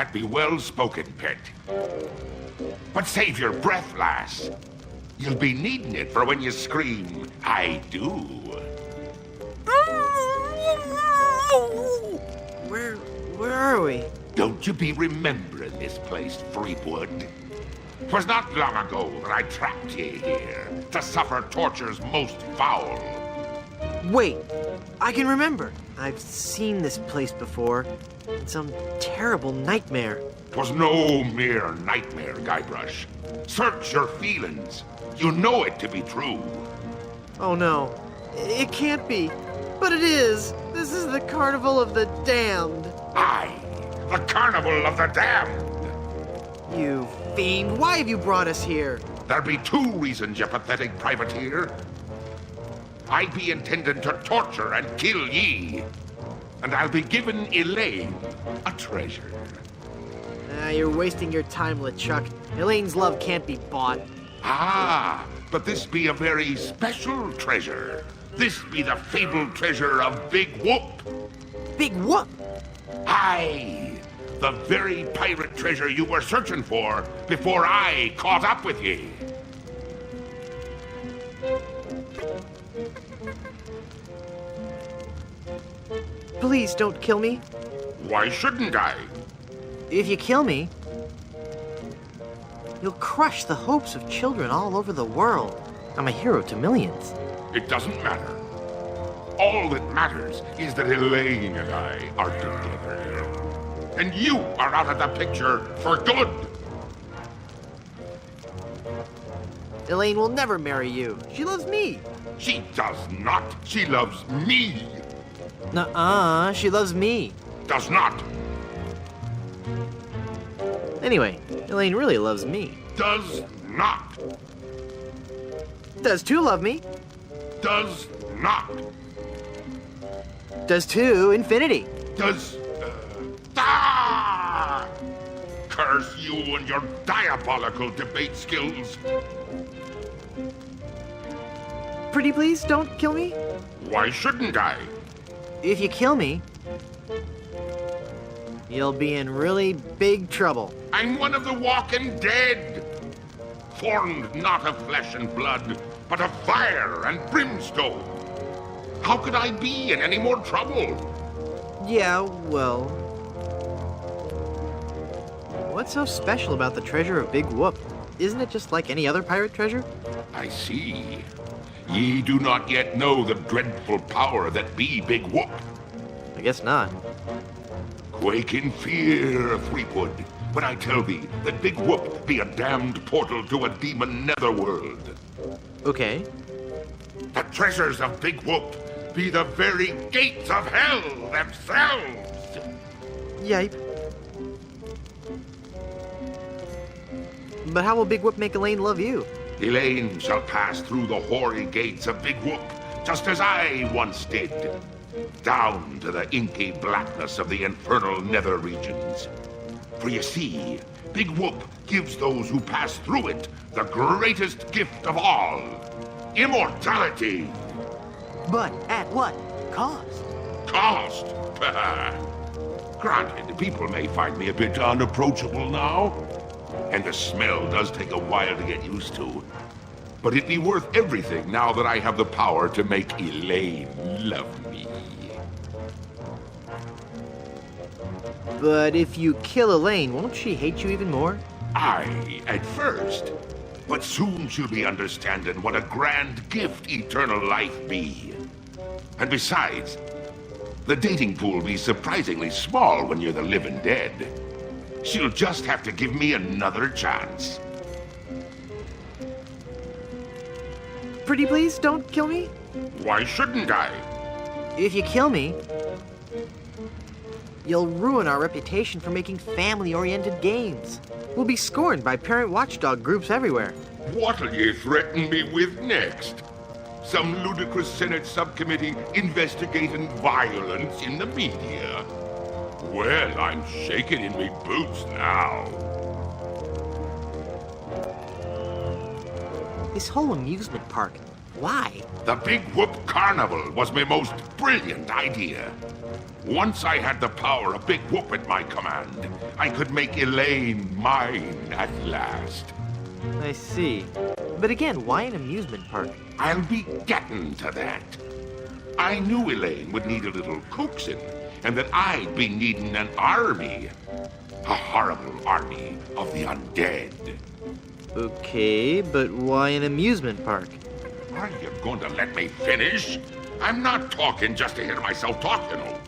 That be well spoken, pet. But save your breath, lass. You'll be needing it for when you scream, I do. Where are we? Don't you be remembering this place, Threepwood? 'Twas not long ago that I trapped ye here to suffer tortures most foul. Wait, I can remember. I've seen this place before. It's some terrible nightmare. 'Twas no mere nightmare, Guybrush. Search your feelings. You know it to be true. Oh no, it can't be. But it is. This is the Carnival of the Damned. Aye, the Carnival of the Damned. You fiend, why have you brought us here? There be two reasons, you pathetic privateer. I be intending to torture and kill ye. And I'll be giving Elaine a treasure. You're wasting your time, LeChuck. Elaine's love can't be bought. Ah, but this be a very special treasure. This be the fabled treasure of Big Whoop. Big Whoop? Aye, the very pirate treasure you were searching for before I caught up with ye. Please don't kill me. Why shouldn't I? If you kill me, you'll crush the hopes of children all over the world. I'm a hero to millions. It doesn't matter. All that matters is that Elaine and I are together. And you are out of the picture for good. Elaine will never marry you. She loves me. She does not. She loves me. Nuh-uh, she loves me. Does not. Anyway, Elaine really loves me. Does not. Does two love me? Does not. Does two infinity? Does... Curse you and your diabolical debate skills. Pretty please, don't kill me. Why shouldn't I? If you kill me, you'll be in really big trouble. I'm one of the walking dead. Formed not of flesh and blood, but of fire and brimstone. How could I be in any more trouble? Yeah, well... What's so special about the treasure of Big Whoop? Isn't it just like any other pirate treasure? I see. Ye do not yet know the dreadful power that be Big Whoop. I guess not. Quake in fear, Threepwood, when I tell thee that Big Whoop be a damned portal to a demon netherworld. Okay. The treasures of Big Whoop be the very gates of hell themselves. Yipe. But how will Big Whoop make Elaine love you? Elaine shall pass through the hoary gates of Big Whoop, just as I once did. Down to the inky blackness of the infernal nether regions. For you see, Big Whoop gives those who pass through it the greatest gift of all. Immortality. But at what cost? Cost? Granted, people may find me a bit unapproachable now. And the smell does take a while to get used to. But it'd be worth everything now that I have the power to make Elaine love me. But if you kill Elaine, won't she hate you even more? Aye, at first. But soon she'll be understanding what a grand gift eternal life be. And besides, the dating pool be surprisingly small when you're the living dead. She'll just have to give me another chance. Pretty please, don't kill me. Why shouldn't I? If you kill me, you'll ruin our reputation for making family-oriented games. We'll be scorned by parent watchdog groups everywhere. What'll you threaten me with next? Some ludicrous Senate subcommittee investigating violence in the media? Well, I'm shaking in me boots now. This whole amusement park, Why? The Big Whoop Carnival was my most brilliant idea. Once I had the power of Big Whoop at my command, I could make Elaine mine at last. I see. But again, why an amusement park? I'll be getting to that. I knew Elaine would need a little coaxing, and that I'd be needing an army. A horrible army of the undead. Okay, but why an amusement park? Are you going to let me finish? I'm not talking just to hear myself talk, you know.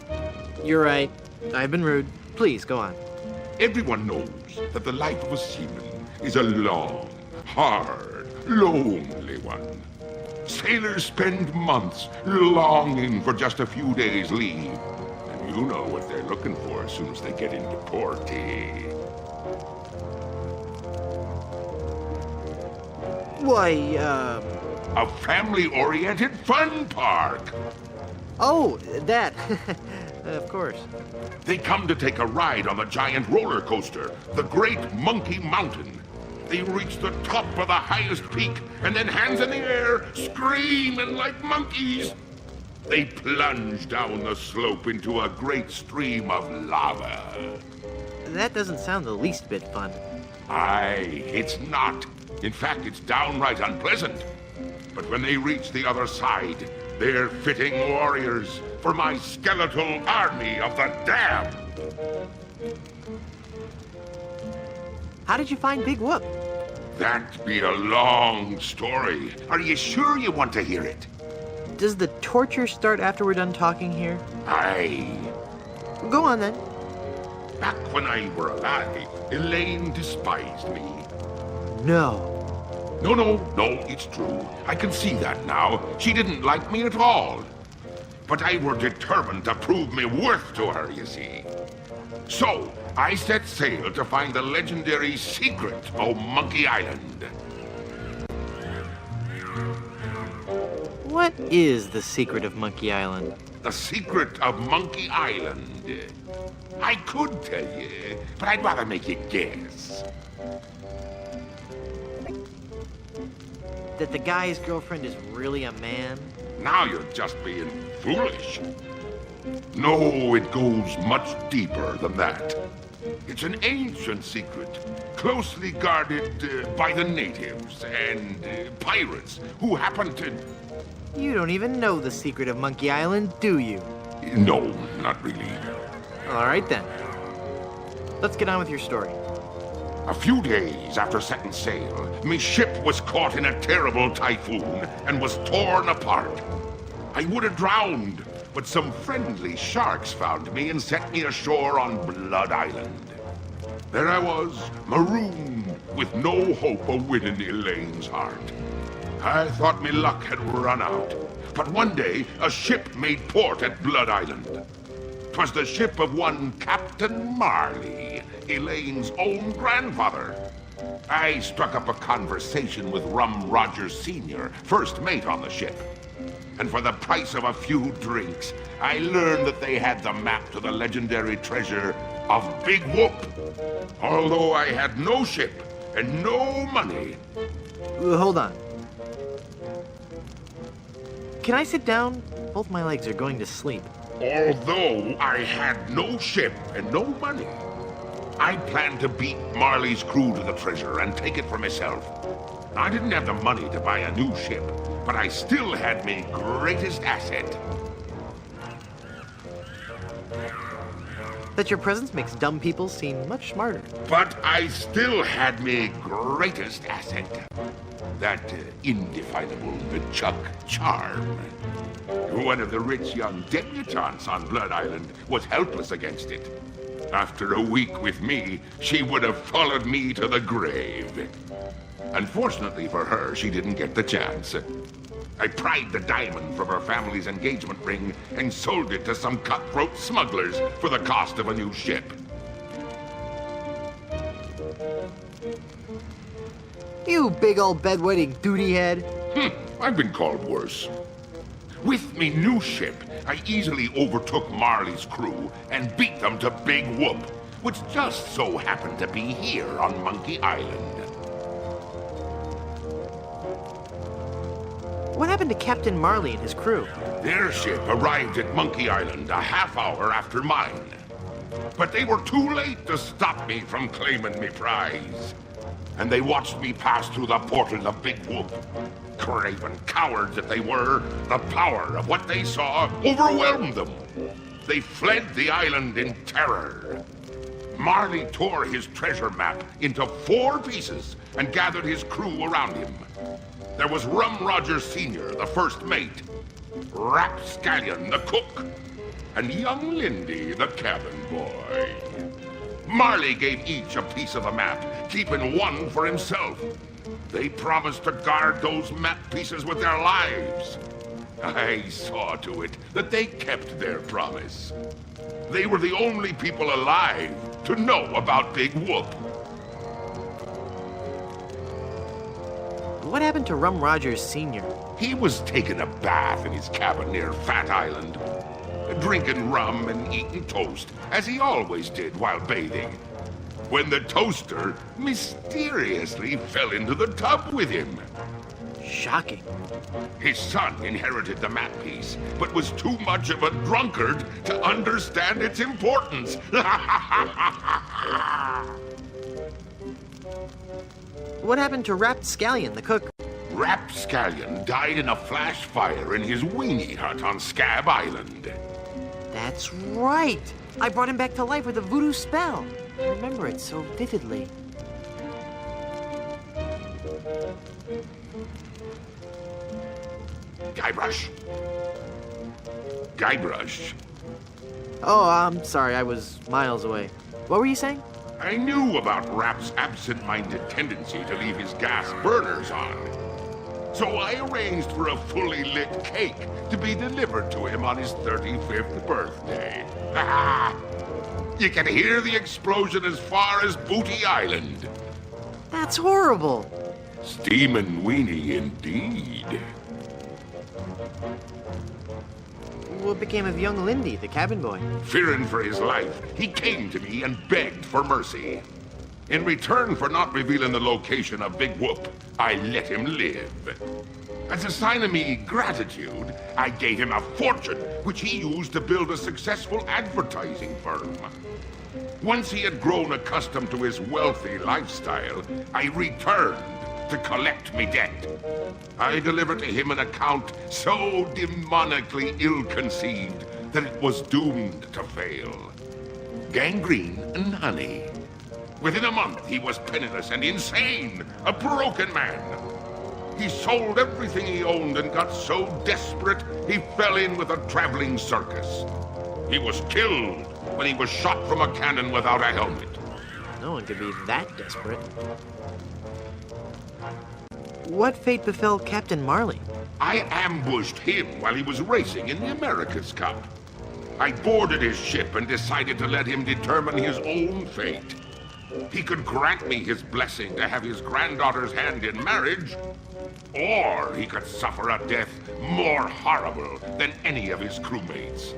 You're right. I've been rude. Please, go on. Everyone knows that the life of a seaman is a long, hard, lonely one. Sailors spend months longing for just a few days' leave. And you know what they're looking for as soon as they get into port, eh? Why, A family-oriented fun park. Oh, that. Of course. They come to take a ride on the giant roller coaster, the Great Monkey Mountain. They reach the top of the highest peak, and then hands in the air, screaming like monkeys. They plunge down the slope into a great stream of lava. That doesn't sound the least bit fun. Aye, it's not. In fact, it's downright unpleasant. But when they reach the other side, they're fitting warriors for my skeletal army of the damned. How did you find Big Whoop? That'd be a long story. Are you sure you want to hear it? Does the torture start after we're done talking here? Aye. Go on then. Back when I were alive, Elaine despised me. No. No, it's true. I can see that now. She didn't like me at all. But I were determined to prove me worth to her, you see. So, I set sail to find the legendary secret of Monkey Island. What is the secret of Monkey Island? The secret of Monkey Island. I could tell you, but I'd rather make you guess. That the guy's girlfriend is really a man? Now you're just being foolish. No, it goes much deeper than that. It's an ancient secret, closely guarded by the natives and pirates who happen to... You don't even know the secret of Monkey Island, do you? No, not really. All right then. Let's get on with your story. A few days after setting sail, my ship was caught in a terrible typhoon and was torn apart. I would have drowned, but some friendly sharks found me and set me ashore on Blood Island. There I was, marooned, with no hope of winning Elaine's heart. I thought my luck had run out, but one day a ship made port at Blood Island. 'Twas the ship of one Captain Marley, Elaine's own grandfather. I struck up a conversation with Rum Rogers Sr., first mate on the ship. And for the price of a few drinks, I learned that they had the map to the legendary treasure of Big Whoop. Although I had no ship and no money. Hold on. Can I sit down? Both my legs are going to sleep. Although I had no ship and no money, I planned to beat Marley's crew to the treasure and take it for myself. I didn't have the money to buy a new ship, but I still had my greatest asset. That your presence makes dumb people seem much smarter. But I still had my greatest asset. That indefinable Chuck charm. One of the rich young debutantes on Blood Island was helpless against it. After a week with me, she would have followed me to the grave. Unfortunately for her, she didn't get the chance. I pried the diamond from her family's engagement ring and sold it to some cutthroat smugglers for the cost of a new ship. You big old bedwetting duty head. I've been called worse. With me new ship, I easily overtook Marley's crew and beat them to Big Whoop, which just so happened to be here on Monkey Island. What happened to Captain Marley and his crew? Their ship arrived at Monkey Island a half hour after mine. But they were too late to stop me from claiming me prize. And they watched me pass through the portal of Big Whoop. Craven cowards that they were, the power of what they saw overwhelmed them. They fled the island in terror. Marley tore his treasure map into 4 pieces and gathered his crew around him. There was Rum Roger Sr., the first mate, Rapscallion, the cook, and young Lindy, the cabin boy. Marley gave each a piece of the map, keeping one for himself. They promised to guard those map pieces with their lives. I saw to it that they kept their promise. They were the only people alive to know about Big Whoop. What happened to Rum Rogers Sr.? He was taking a bath in his cabin near Fat Island, drinking rum and eating toast, as he always did while bathing, when the toaster mysteriously fell into the tub with him. Shocking. His son inherited the map piece, but was too much of a drunkard to understand its importance. What happened to Rapscallion, the cook? Rapscallion died in a flash fire in his weenie hut on Scab Island. That's right! I brought him back to life with a voodoo spell. I remember it so vividly. Guybrush? Guybrush? Oh, I'm sorry, I was miles away. What were you saying? I knew about Rap's absent-minded tendency to leave his gas burners on. So I arranged for a fully lit cake to be delivered to him on his 35th birthday. You can hear the explosion as far as Booty Island. That's horrible. Steamin' weenie indeed. What became of young Lindy, the cabin boy? Fearing for his life, he came to me and begged for mercy. In return for not revealing the location of Big Whoop, I let him live. As a sign of me gratitude, I gave him a fortune, which he used to build a successful advertising firm. Once he had grown accustomed to his wealthy lifestyle, I returned to collect me debt. I delivered to him an account so demonically ill-conceived that it was doomed to fail. Gangrene and honey. Within a month, he was penniless and insane, a broken man. He sold everything he owned and got so desperate, he fell in with a traveling circus. He was killed when he was shot from a cannon without a helmet. No one could be that desperate. What fate befell Captain Marley? I ambushed him while he was racing in the America's Cup. I boarded his ship and decided to let him determine his own fate. He could grant me his blessing to have his granddaughter's hand in marriage, or he could suffer a death more horrible than any of his crewmates.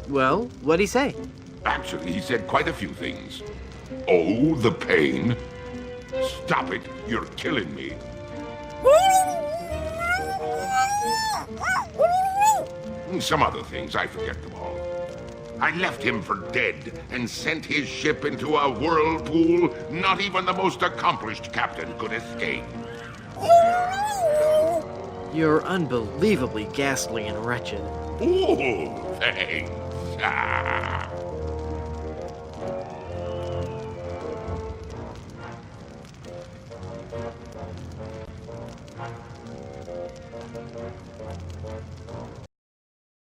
Well, what'd he say? Actually, he said quite a few things. Oh, the pain. Stop it, you're killing me. Some other things, I forget them all. I left him for dead and sent his ship into a whirlpool not even the most accomplished captain could escape. You're unbelievably ghastly and wretched. Ooh, thanks.